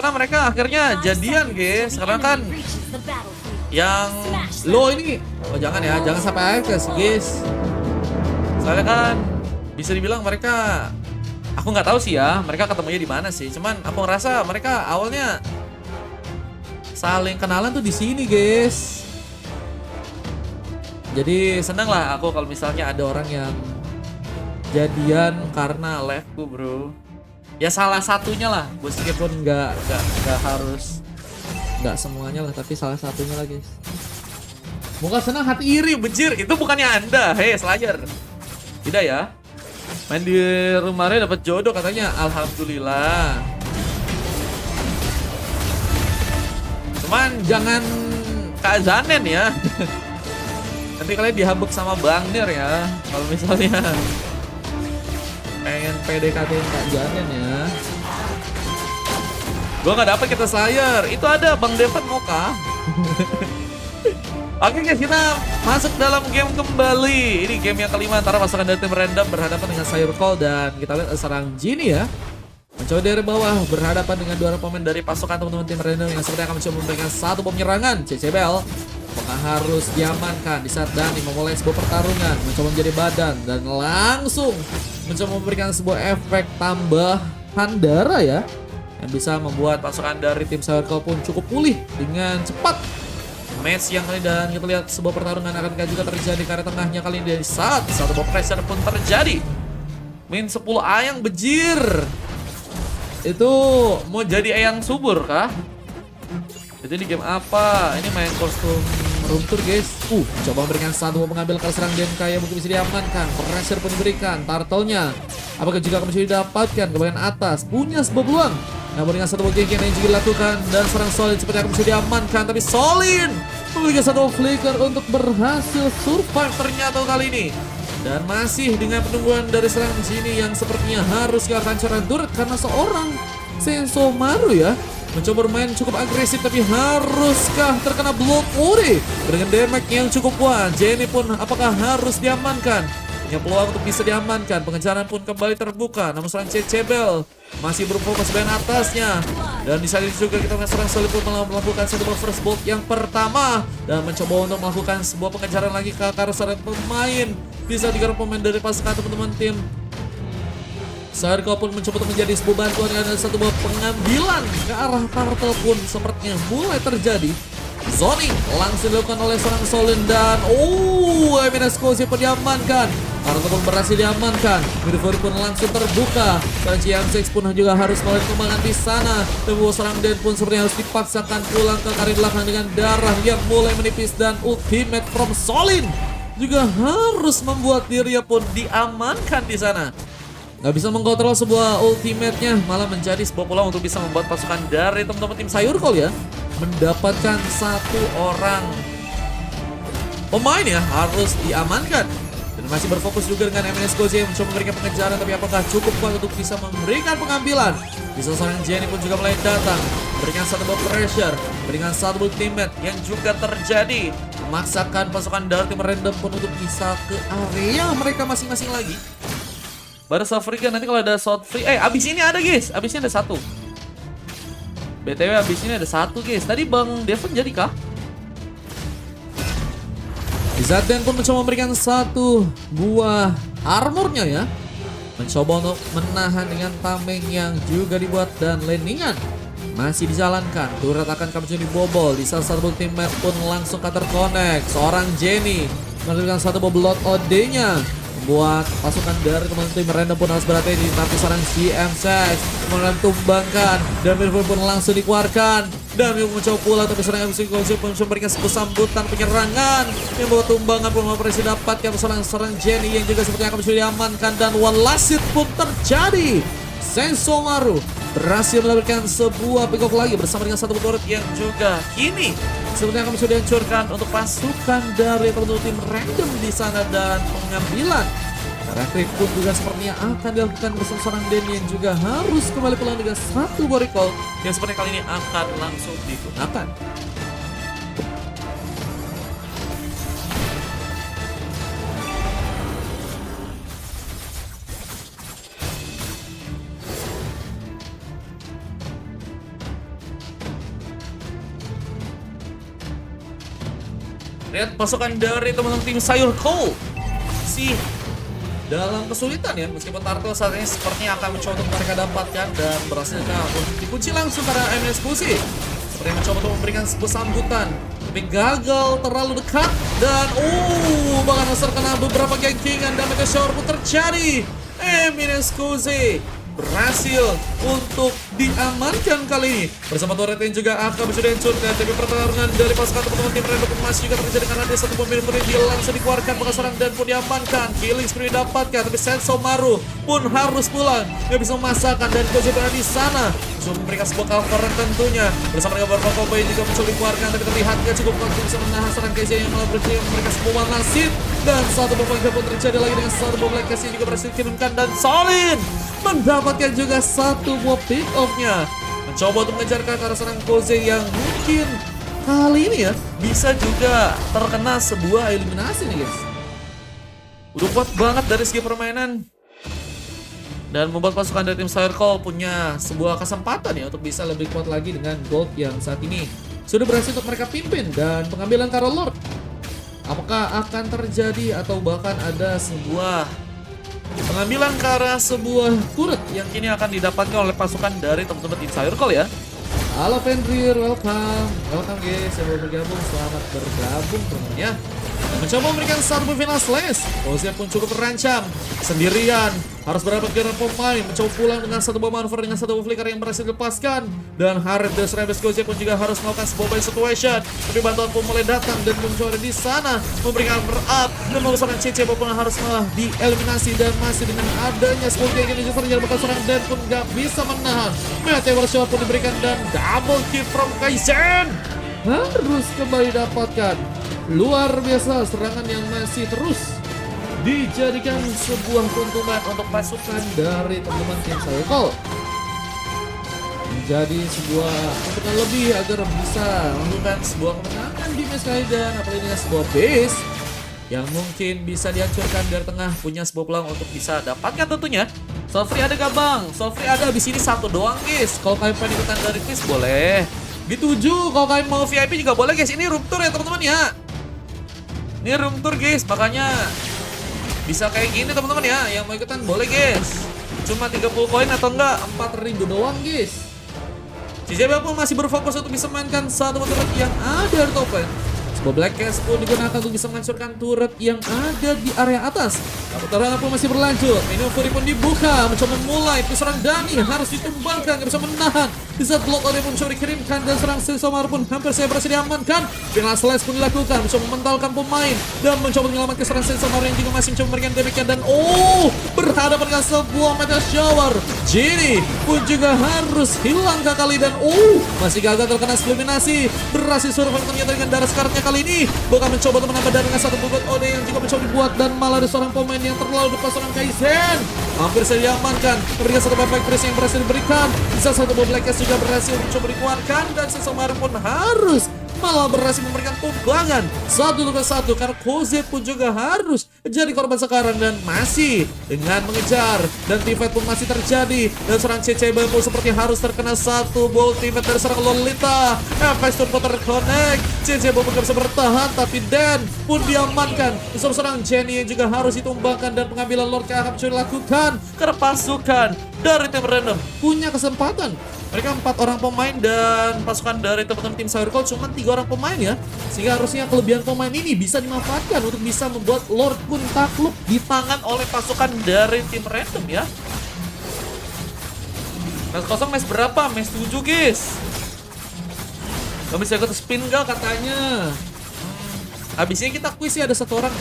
Karena mereka akhirnya jadian guys. Karena kan yang lo ini, oh jangan ya, jangan sampai AFK sih guys. Soalnya kan bisa dibilang mereka, aku nggak tahu sih ya, mereka ketemunya di mana sih. Cuman aku ngerasa mereka awalnya saling kenalan tuh di sini guys. Jadi seneng lah aku kalau misalnya ada orang yang jadian karena live-ku bro. Ya salah satunya lah, meskipun nggak harus, nggak semuanya lah, tapi salah satunya lah guys. Muka senang hati iri, bejir. Itu bukannya Anda, hei Slayer. Tidak ya. Main di rumahnya dapat jodoh katanya. Alhamdulillah. Cuman jangan Kak Zanen ya. Nanti kalian dihabuk sama Bang Nir ya. Kalau misalnya pengen PDKT-in Kak Zanen ya. Gua nggak dapet kita Slayer. Itu ada Bang Devan Moka. Oke guys, kita masuk dalam game kembali. Ini game yang kelima antara pasukan dari tim random berhadapan dengan Slayer Call, dan kita lihat serang Genie ya. Mencoba dari bawah berhadapan dengan dua pemain dari pasukan teman-teman tim random yang seperti akan mencoba memberikan satu bom penyerangan. CCBL apakah harus diamankan di saat Dani memulai sebuah pertarungan, mencoba menjadi badan dan langsung mencoba memberikan sebuah efek tambahan darah ya, yang bisa membuat pasukan dari tim Slayer Call pun cukup pulih dengan cepat. Match yang kali, dan kita lihat sebuah pertarungan akan juga terjadi karena tengahnya kali ini dari saat satu bom pressure pun terjadi. Min 10 ayang bejir. Itu mau jadi ayang subur kah? Itu di game apa? Ini main kostum room tour guys. Coba memberikan satu mengambil kalau serang Denkai yang mungkin bisa diamankan. Pressure pun diberikan. Turtle-nya apakah juga akan bisa didapatkan ke bagian atas? Punya sebuah peluang. Namun dengan satu game yang juga dilakukan, dan serang Solin seperti akan bisa diamankan, tapi Solin memberikan satu flicker untuk berhasil survive ternyata kali ini. Dan masih dengan penungguan dari serang Genie yang sepertinya harus ke kancaran turret karena seorang Sensomaru ya mencoba bermain cukup agresif, tapi haruskah terkena block Ori dengan damage yang cukup kuat. Jenny pun apakah harus diamankan? Punya peluang untuk bisa diamankan. Pengejaran pun kembali terbuka, namun serang CCBL masih berfokus bagian atasnya. Dan di saat itu juga kita serang Solid pun melakukan satu first bolt yang pertama, dan mencoba untuk melakukan sebuah pengejaran lagi ke arah serang pemain. Bisa digarap pemain dari pasukan teman-teman tim Slayer Call pun mencoba untuk menjadi sebuah bantuan, dan ada satu buah pengambilan ke arah Turtle pun sepertinya mulai terjadi. Zoning langsung dilakukan oleh serang Solin, dan Eminescosi pun diamankan. Turtle pun berhasil diamankan. Midfield pun langsung terbuka. Serang CM6 pun juga harus melakukan kembangan di sana. Dan serang Den pun sepertinya harus dipaksakan pulang ke kari belakang dengan darah yang mulai menipis, dan ultimate from Solin juga harus membuat dirinya pun diamankan di sana. Nggak bisa mengkontrol sebuah ultimate-nya, malah menjadi sebuah peluang untuk bisa membuat pasukan dari teman-teman tim Slayer Call ya mendapatkan satu orang pemain ya harus diamankan. Dan masih berfokus juga dengan Eminescosi yang mencoba memberikan pengejaran, tapi apakah cukup kuat untuk bisa memberikan pengambilan? Bisa seorang Jenny pun juga mulai datang, memberikan satu buah pressure, memberikan satu ultimate yang juga terjadi, memaksakan pasukan dari tim random pun untuk bisa ke area mereka masing-masing lagi. Baru Afrika nanti kalau ada shot free. Abis ini ada guys, abisnya ada satu. BTW abis ini ada satu guys. Tadi Bang Devon jadi kah? Zaden pun mencoba memberikan satu buah armornya ya. Mencoba untuk menahan dengan tameng yang juga dibuat, dan landingan masih dijalankan. Turret akan kami dibobol. Di salah satu teammate pun langsung counter connect. Seorang Jenny memberikan satu buah blood OD-nya buat pasukan dari teman-teman tim random pun harus berhati-hati. Nanti serang CM6 kemudian tumbangkan, dan Mirful pun langsung dikeluarkan, dan mencoba pula tapi serang MC pun memberikan sebuah sambutan penyerangan yang bawa tumbangan pun berhasil dapatkan serang Jenny yang juga sepertinya akan bisa diamankan, dan one last hit pun terjadi. Sensomaru berhasil mendapatkan sebuah pick off lagi bersama dengan satu turret yang juga kini sepertinya akan bisa dihancurkan untuk pasukan dari teman-teman tim random di sana, dan pengambilan retreat pun juga sepertinya akan dilakukan bersama seorang Denny yang juga harus kembali pulang dengan satu buah recall yang sepertinya kali ini akan langsung digunakan. Lihat pasukan dari teman-teman tim Sayur Cole sih dalam kesulitan ya, meskipun Turtle saat ini sepertinya akan mencoba untuk mereka dapatkan dan berhasil untuk dikunci langsung pada MS Fusi. Seperti mencoba untuk memberikan sebuah sambutan, tapi gagal terlalu dekat dan bahkan terkena beberapa gankingan dan Meteor Shower pun terjadi. MS Fusi berhasil untuk diamankan kali ini bersama turret yang juga akan menjadi hancurkan. Tapi pertarungan dari pasukan teman-teman tim Random masih juga terjadi karena dia satu pemimpin pun dia langsung dikeluarkan bekas serang dan pun diamankan. Killing spree didapatkan, tapi Sensomaru pun harus pulang. Dia bisa memasakkan dan Gozi berada di sana untuk memberikan sebuah cover tentunya bersama dengan beberapa combo yang juga mencoba dikeluarkan, tapi terlihat gak cukup untuk bisa menahan serang KZ yang malah berhasil memberikan sebuah nasib. Dan satu bom pun terjadi lagi dengan satu bom Black yang juga berhasil dikirimkan dan Solin mendapatkan juga satu buah pick off-nya. Mencoba untuk mengejar ke arah serang Koze yang mungkin kali ini ya bisa juga terkena sebuah eliminasi nih guys. Udah kuat banget dari segi permainan dan membuat pasukan dari tim Circle punya sebuah kesempatan ya untuk bisa lebih kuat lagi dengan gold yang saat ini sudah berhasil untuk mereka pimpin. Dan pengambilan Carol Lord, apakah akan terjadi atau bahkan ada sebuah pengambilan ke arah sebuah turret yang kini akan didapatkan oleh pasukan dari teman-teman tim Circle ya. Halo Fenrir, welcome guys yang baru bergabung, selamat bergabung teman-teman ya. Mencoba memberikan satu final slash, Ozia pun cukup terancam sendirian, harus berhadapan dengan pemain, mencoba pulang dengan satu bom manuver dengan satu flicker yang berhasil dilepaskan. Dan Harith the Rebels Ozia pun juga harus melakukan sebuah buy situation, tapi bantuan pun mulai datang dan mencoba di sana memberikan berat dan merupakan CC pun harus malah dieliminasi. Dan masih dengan adanya sebuah yang ini justru bakal serang dan pun gak bisa menahan. Meteor Shower pun diberikan dan double kill from Kaizen harus kembali dapatkan. Luar biasa serangan yang masih terus dijadikan sebuah keuntungan untuk pasukan dari teman-teman tim Circle. Menjadi sebuah keuntungan lebih agar bisa melakukan sebuah kemenangan di match kali, dan apalagi dengan sebuah base yang mungkin bisa dihancurkan dari tengah, punya sebuah peluang untuk bisa dapatkan tentunya. Sofri ada gak bang? Sofri ada, di sini satu doang guys. Kalau kalian pengen ikutan dari quiz boleh. Dituju, kalau kalian mau VIP juga boleh guys. Ini room tour ya teman-teman ya. Ini room tour guys, makanya bisa kayak gini teman-teman ya. Yang mau ikutan boleh guys. Cuma 30 koin atau enggak 4.000 doang guys. CJB pun masih berfokus untuk bisa mainkan satu turret yang ada di top lane. Sebuah Black Cast pun digunakan untuk bisa menghancurkan turret yang ada di area atas. Pertarungan pun masih berlanjut. Minion Fury pun dibuka, mencoba mulai. Serang Dani harus ditumbangkan, gak bisa menahan. Di saat Blood Order pun mencoba dikirimkan dan serang Sensomar pun hampir saya berhasil diamankan. Final Slash pun dilakukan, mencoba mentalkan pemain dan mencoba menyelamatkan serang Sensomar yang juga masih mencoba memberikan damage. Dan berhadapan dengan sebuah Meteor Shower. Genie pun juga harus hilang kali dan masih gagal terkena eliminasi. Berhasil survive ternyata dengan darah sekaratnya kali ini. Bahkan mencoba untuk menambah darah dengan satu Blood Order yang juga mencoba dibuat, dan malah ada seorang pemain yang terlalu depan seorang Kaizen. Hampir saja diamankan. Memberikan satu Perfect Freeze yang berhasil diberikan. Bisa satu Black Cast juga berhasil mencoba dikeluarkan, dan Sensomar pun harus malah berhasil memberikan tumbangan satu ke satu karena Koze pun juga harus jadi korban sekarang. Dan masih dengan mengejar, dan teamfight pun masih terjadi, dan serang CCB pun seperti harus terkena satu ball teamfight dari serang Lolita. FX Turbo terconnect, CCB pun gak bisa bertahan, tapi Dan pun diamankan. Serang Jenny yang juga harus ditumbangkan, dan pengambilan Lord akan dilakukan karena pasukan dari tim Random punya kesempatan. Mereka 4 orang pemain dan pasukan dari teman-teman tim Circle cuma 3 orang pemain ya. Sehingga harusnya kelebihan pemain ini bisa dimanfaatkan untuk bisa membuat Lord pun takluk di tangan oleh pasukan dari tim Random ya. Match kosong match berapa? Match 7 guys. Gak bisa ikut spin gak katanya. Habisnya kita quiz ya, ada 1 orang.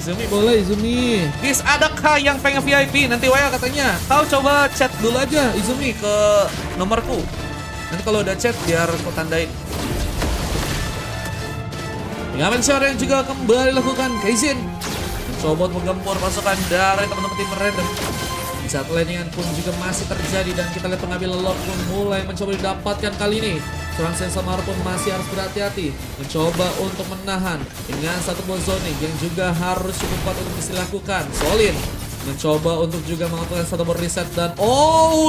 Izumi boleh, Izumi. Guys, adakah yang pengen VIP? Nanti Waya katanya. Kau coba chat dulu aja Izumi ke nomorku. Nanti kalau udah chat biar aku tandain. Pengamen share yang juga kembali lakukan Kaizen. Mencoba menggempur pasukan dari teman-teman tim Random. Di saat landingan pun juga masih terjadi, dan kita lihat pengambilan Lord pun mulai mencoba didapatkan kali ini. Serang Sensomar pun masih harus berhati-hati, mencoba untuk menahan dengan satu zoning yang juga harus cukup kuat untuk bisa dilakukan. Solin mencoba untuk juga melakukan satu reset, dan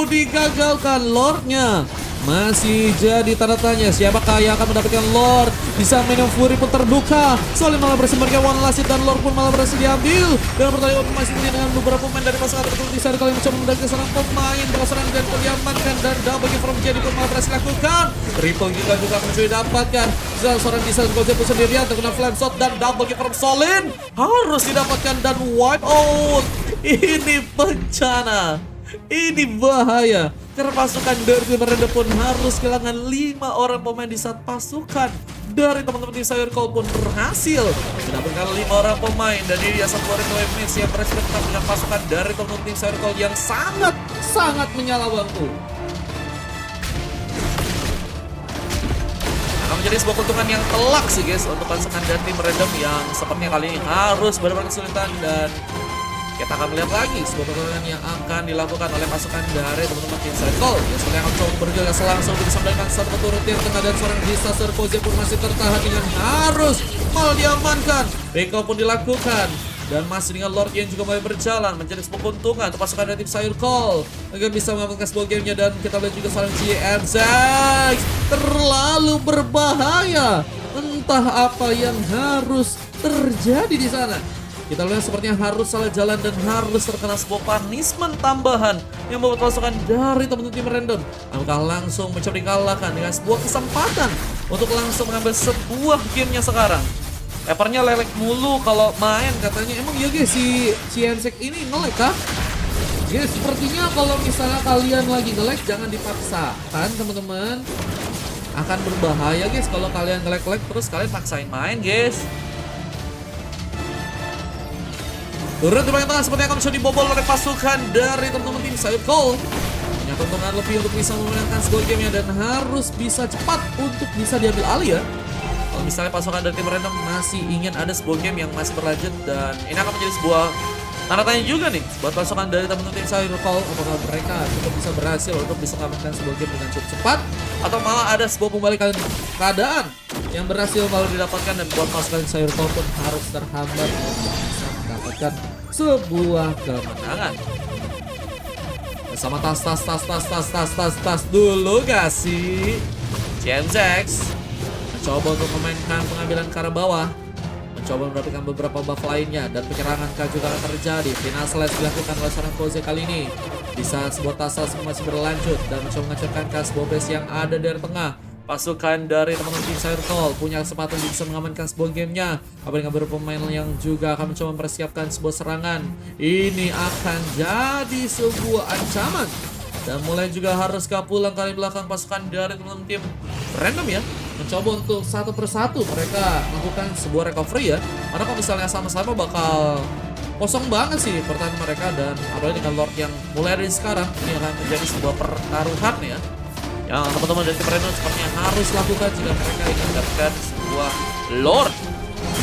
digagalkan Lordnya. Masih jadi tanda tanya siapakah yang akan mendapatkan Lord. Bisa main Fury pun terbuka. Solin malah berhasil memberikan One Last Hit dan Lord pun malah berhasil diambil. Dan pertandingan masih dengan beberapa pemain dari pasangan tertentu di saat kali mencoba mendapatkan seorang pemain. Seorang dan pun diamankan dan double kill from jadi pun malah berhasil lakukan. Triple juga mencoba didapatkan. Seorang di saat Goze pun sendirian terkena flame shot dan double kill from Solin. Harus didapatkan dan wipe out. Ini bencana. Ini bahaya. Karena pasukan dari tim Random pun harus kehilangan 5 orang pemain di saat pasukan dari teman-teman tim Circle pun berhasil mendapatkan 5 orang pemain. Dan ini dia satu orang match yang berhasil tetap dengan pasukan dari teman-teman tim Circle yang sangat menyala bangku. Akan menjadi sebuah keuntungan yang telak sih guys untuk pasukan dari tim Random yang sepertinya kali ini harus benar-benar kesulitan. Dan kita akan melihat lagi sebuah pertandingan yang akan dilakukan oleh pasukan dari teman-teman tim Circle. Yang seperti akan coba bergegas langsung untuk disampaikan satu turut yang tengah dan seorang disaster Koze pun masih tertahan dengan harus malah diamankan. Recall pun dilakukan dan masih dengan Lord yang juga mulai berjalan menjadi sebuah keuntungan untuk pasukan dari tim Circle agar bisa mengamankan sebuah gamenya. Dan kita lihat juga seorang GMZX terlalu berbahaya. Entah apa yang harus terjadi di sana. Kita lihat sepertinya harus salah jalan dan harus terkena sebuah punishment tambahan yang membuat pasukan dari teman-teman tim Random apakah langsung mencoba dikalahkan dengan sebuah kesempatan untuk langsung mengambil sebuah gamenya sekarang. Epernya lelek mulu kalau main katanya. Emang iya guys si Ensek ini nge-lag kah? Guys sepertinya kalau misalnya kalian lagi nge-lag jangan dipaksakan teman-teman. Akan berbahaya guys kalau kalian nge-lag terus kalian paksain main guys. Turun di bagian tengah sepertinya akan mencoba dibobol oleh pasukan dari teman-teman tim Circle. Punya keuntungan lebih untuk bisa memenangkan sebuah gamenya dan harus bisa cepat untuk bisa diambil alih ya. Kalau misalnya pasukan dari tim Random masih ingin ada sebuah game yang masih berlanjut. Dan ini akan menjadi sebuah tanda tanya juga nih buat pasukan dari teman-teman tim Circle. Apakah mereka cukup bisa berhasil untuk bisa mengamankan sebuah game dengan cukup cepat, atau malah ada sebuah pembalikan keadaan yang berhasil malah didapatkan dan buat pasukan Circle pun harus terhambat untuk bisa mendapatkan sebuah kemenangan. Bersama tas dulu gak sih? GMZX mencoba untuk memainkan pengambilan ke arah bawah, mencoba mendapatkan beberapa buff lainnya dan penyerangan K juga akan terjadi. Final slash dilakukan oleh seorang Koze kali ini di saat sebuah tas masih berlanjut dan mencoba menghancurkan ke sebuah base yang ada dari tengah. Pasukan dari teman-teman tim Circle punya kesempatan untuk bisa mengamankan sebuah gamenya. Apalagi beberapa pemain yang juga akan mencoba mempersiapkan sebuah serangan. Ini akan jadi sebuah ancaman. Dan mulai juga harus pulang kali belakang pasukan dari teman-teman tim Random ya. Mencoba untuk satu persatu mereka melakukan sebuah recovery ya. Karena kalau misalnya sama-sama bakal kosong banget sih pertahanan mereka. Dan apalagi dengan Lord yang mulai dari sekarang ini akan menjadi sebuah pertaruhan ya. Yang teman-teman dari tim Random sepertinya harus lakukan jika mereka ingin mendapatkan sebuah Lord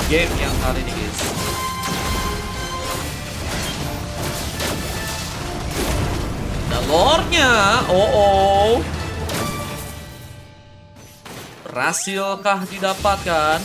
game yang kali ini guys. Dan Lordnya, berhasilkah didapatkan?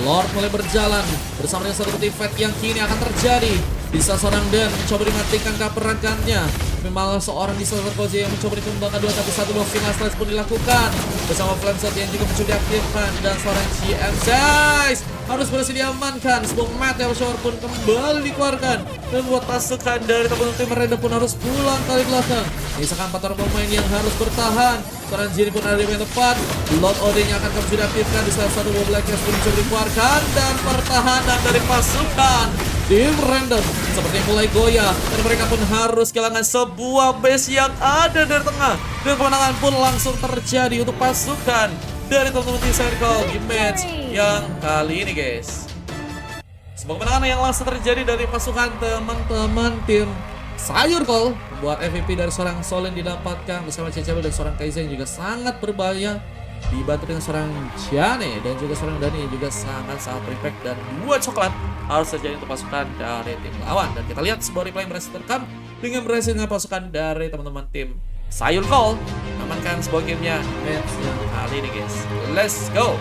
Lord mulai berjalan bersama dengan satu fight yang kini akan terjadi. Bisa seorang Dan mencoba dimatikan keperankannya. Tapi malah seorang di seluruh Koze yang mencoba dikembangkan 2 tapi 1 buah final slash pun dilakukan. Bersama flame shot yang juga mencoba diaktifkan. Dan seorang GMZX harus berhasil diamankan. Sebuah meteor shower pun kembali dikeluarkan. Dan buat pasukan dari teman-teman tim Random pun harus pulang kali belakang. Misalkan 4 orang pemain yang harus bertahan. Seorang Jiri pun ada di yang tepat. Lord OD-nya akan kembali diaktifkan. Di salah satu buah Black Cast pun mencoba dikeluarkan. Dan pertahanan dari pasukan tim Random seperti mulai goyah dan mereka pun harus kehilangan sebuah base yang ada dari tengah. Dan kemenangan pun langsung terjadi untuk pasukan dari teman-teman tim Circle di match yang kali ini guys. Sebuah kemenangan yang langsung terjadi dari pasukan teman-teman tim Circle membuat MVP dari seorang Solin didapatkan bersama CCB dan seorang Kaizen juga sangat berbahaya. Dibantu dengan seorang Jane dan juga seorang Dani juga sangat perfect. Dan 2 coklat harus terjadi untuk pasukan dari tim lawan. Dan kita lihat sebuah replay yang berhasil terekam dengan berhasil dengan pasukan dari teman-teman tim Circle amankan sebuah gamenya match yang kali ini guys. Let's go.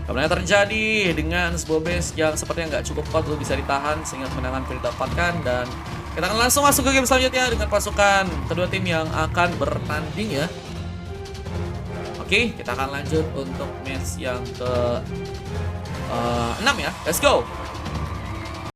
Kemenangan terjadi dengan sebuah base yang sepertinya nggak cukup kuat untuk bisa ditahan sehingga kemenangan didapatkan. Dan Kita akan langsung masuk ke game selanjutnya dengan pasukan kedua tim yang akan bertanding ya. Oke, kita akan lanjut untuk match yang ke 6 ya. Let's go.